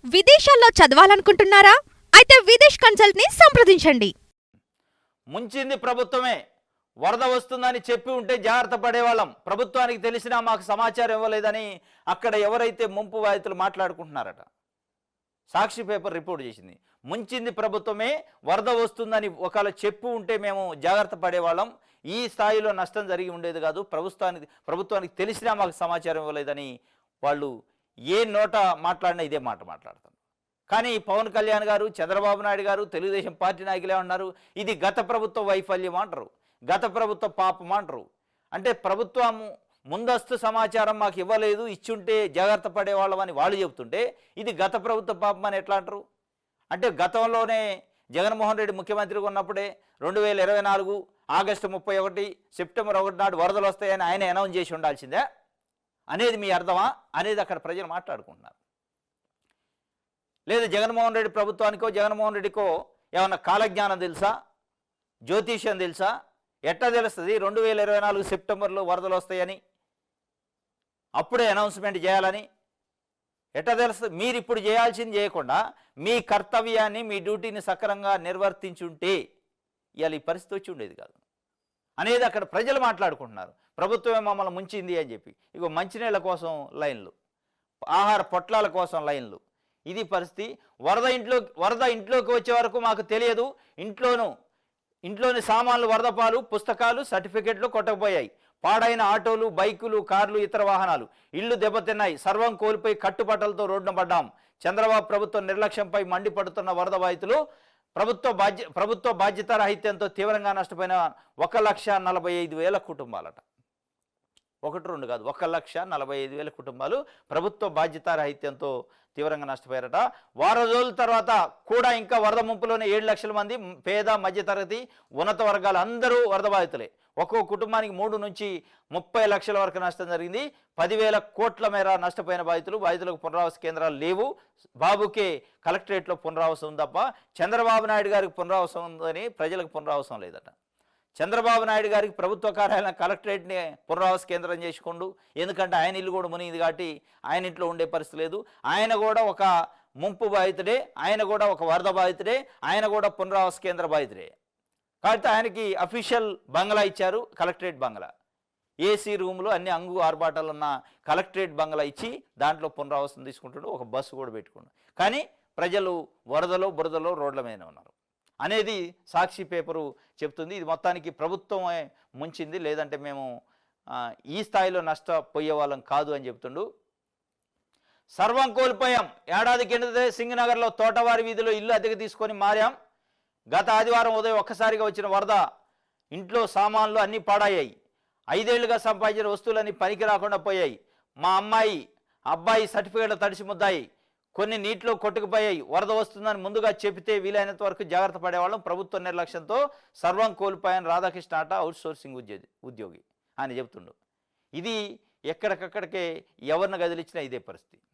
విదేశాల్లో చదవాలనుకుంటున్నారా? అయితే విదేశ్ కన్సల్ట్‌ని సంప్రదించండి. ముంచింది ప్రభుత్వమే. వరద వస్తుందని చెప్పి ఉంటే జాగ్రత్త పడేవాళ్ళం. ప్రభుత్వానికి తెలిసినా మాకు సమాచారం ఇవ్వలేదని అక్కడ ఎవరైతే ముంపు బాధితులు మాట్లాడుకుంటున్నారట. సాక్షి పేపర్ రిపోర్ట్ చేసింది. ముంచింది ప్రభుత్వమే, వరద వస్తుందని ఒకవేళ చెప్పి ఉంటే మేము జాగ్రత్త పడేవాళ్ళం. ఈ స్థాయిలో నష్టం జరిగి ఉండేది కాదు. ప్రభుత్వానికి తెలిసినా మాకు సమాచారం ఇవ్వలేదని వాళ్ళు ఏ నోట మాట్లాడినా ఇదే మాట మాట్లాడతారు. కానీ పవన్ కళ్యాణ్ గారు, చంద్రబాబు నాయుడు గారు, తెలుగుదేశం పార్టీ నాయకులే ఉన్నారు, ఇది గత ప్రభుత్వ వైఫల్యం అంటారు, గత ప్రభుత్వ పాపం అంటారు. అంటే ప్రభుత్వం ముందస్తు సమాచారం మాకు ఇవ్వలేదు, ఇచ్చుంటే జాగ్రత్త పడేవాళ్ళమని వాళ్ళు చెబుతుంటే ఇది గత ప్రభుత్వ పాపం అని ఎట్లా అంటారు? అంటే గతంలోనే జగన్మోహన్ రెడ్డి ముఖ్యమంత్రిగా ఉన్నప్పుడే 2024 ఆగస్టు 31 సెప్టెంబర్ 1 నాడు వరదలు వస్తాయని ఆయన అనౌన్స్ చేసి ఉండాల్సిందే అనేది మీ అర్థమా అనేది అక్కడ ప్రజలు మాట్లాడుకుంటున్నారు. లేదా జగన్మోహన్ రెడ్డి ప్రభుత్వానికో జగన్మోహన్ రెడ్డికో ఏమన్నా కాలజ్ఞానం తెలుసా, జ్యోతిష్యం తెలుసా? ఎట్లా తెలుస్తుంది 2024 సెప్టెంబర్లో వరదలు వస్తాయని? అప్పుడే అనౌన్స్మెంట్ చేయాలని ఎట్లా తెలుస్తుంది? మీరు ఇప్పుడు చేయాల్సింది చేయకుండా మీ కర్తవ్యాన్ని, మీ డ్యూటీని సక్రమంగా నిర్వర్తించుంటే ఇవాళ ఈ పరిస్థితి వచ్చి ఉండేది కాదు అనేది అక్కడ ప్రజలు మాట్లాడుకుంటున్నారు. ప్రభుత్వమే మమ్మల్ని ముంచింది అని చెప్పి. ఇగో మంచినీళ్ళ కోసం లైన్లు, ఆహార పొట్లాల కోసం లైన్లు, ఇది పరిస్థితి. వరద ఇంట్లోకి వచ్చే వరకు మాకు తెలియదు. ఇంట్లోని సామాన్లు వరద పాలు, పుస్తకాలు, సర్టిఫికెట్లు కొట్టకపోయాయి. పాడైన ఆటోలు, బైకులు, కార్లు, ఇతర వాహనాలు, ఇళ్లు దెబ్బతిన్నాయి. సర్వం కోల్పోయి కట్టుబట్టలతో రోడ్డున పడ్డాం. చంద్రబాబు ప్రభుత్వం నిర్లక్ష్యంపై మండిపడుతున్న వరద బాధితులు. ప్రభుత్వ బాధ్యత రాహిత్యంతో తీవ్రంగా నష్టపోయిన 1,45,000 కుటుంబాలట. 1-2 కాదు, 1,45,000 కుటుంబాలు ప్రభుత్వ బాధ్యత రాహిత్యంతో తీవ్రంగా నష్టపోయారట. వారం రోజుల తర్వాత కూడా ఇంకా వరద ముంపులోనే 7 లక్షల మంది పేద, మధ్యతరగతి, ఉన్నత వర్గాలు అందరూ వరద బాధితులే. ఒక్కో కుటుంబానికి 3 నుంచి 30 లక్షల వరకు నష్టం జరిగింది. 10,000 కోట్ల మేర నష్టపోయిన బాధితులకు పునరావాస కేంద్రాలు లేవు. బాబుకే కలెక్టరేట్లో పునరావాసం ఉంది తప్ప చంద్రబాబు నాయుడు గారికి పునరావాసం ఉందని ప్రజలకు పునరావాసం లేదట. చంద్రబాబు నాయుడు గారికి ప్రభుత్వ కార్యాలయం కలెక్టరేట్ని పునరావాస కేంద్రం చేసుకోండు. ఎందుకంటే ఆయన ఇల్లు కూడా మునిగింది కాబట్టి ఆయన ఇంట్లో ఉండే పరిస్థితి లేదు. ఆయన కూడా ఒక ముంపు బాధితుడే, ఆయన కూడా ఒక వరద బాధితుడే, ఆయన కూడా పునరావాస కేంద్ర బాధితుడే. కాబట్టి ఆయనకి అఫీషియల్ బంగ్లా ఇచ్చారు, కలెక్టరేట్ బంగ్లా. ఏసీ రూమ్లో అన్ని అంగు ఆర్భాటాలు ఉన్న కలెక్టరేట్ బంగ్లా ఇచ్చి దాంట్లో పునరావాసం తీసుకుంటుండు. ఒక బస్సు కూడా పెట్టుకుండు. కానీ ప్రజలు వరదలో బురదలో రోడ్ల మీద ఉన్నారు అనేది సాక్షి పేపరు చెప్తుంది. ఇది మొత్తానికి ప్రభుత్వమే ముంచింది, లేదంటే మేము ఈ స్థాయిలో నష్టపోయే వాళ్ళం కాదు అని చెప్తుండు. సర్వం కోల్పోయాం. ఏడాది కిందటే సింగనగర్లో తోటవారి వీధిలో ఇల్లు అద్దెకు తీసుకొని మారాం. గత ఆదివారం ఉదయం ఒక్కసారిగా వచ్చిన వరద ఇంట్లో సామాన్లు అన్నీ పాడయ్యాయి. 5 ఏళ్లుగా సంపాదించిన వస్తువులన్నీ పనికి రాకుండా పోయాయి. మా అబ్బాయి సర్టిఫికేట్లు తడిసి ముద్దాయి. కొన్ని నీటిలో కొట్టుకుపోయాయి. వరద వస్తుందని ముందుగా చెబితే వీలైనంత వరకు జాగ్రత్త పడేవాళ్ళం. ప్రభుత్వ నిర్లక్ష్యంతో సర్వం కోల్పోయాను రాధాకృష్ణ ఆట అవుట్ సోర్సింగ్ ఉద్యోగి అని చెప్తుండు. ఇది ఎక్కడికక్కడికే ఎవరిని కదిలించినా ఇదే పరిస్థితి.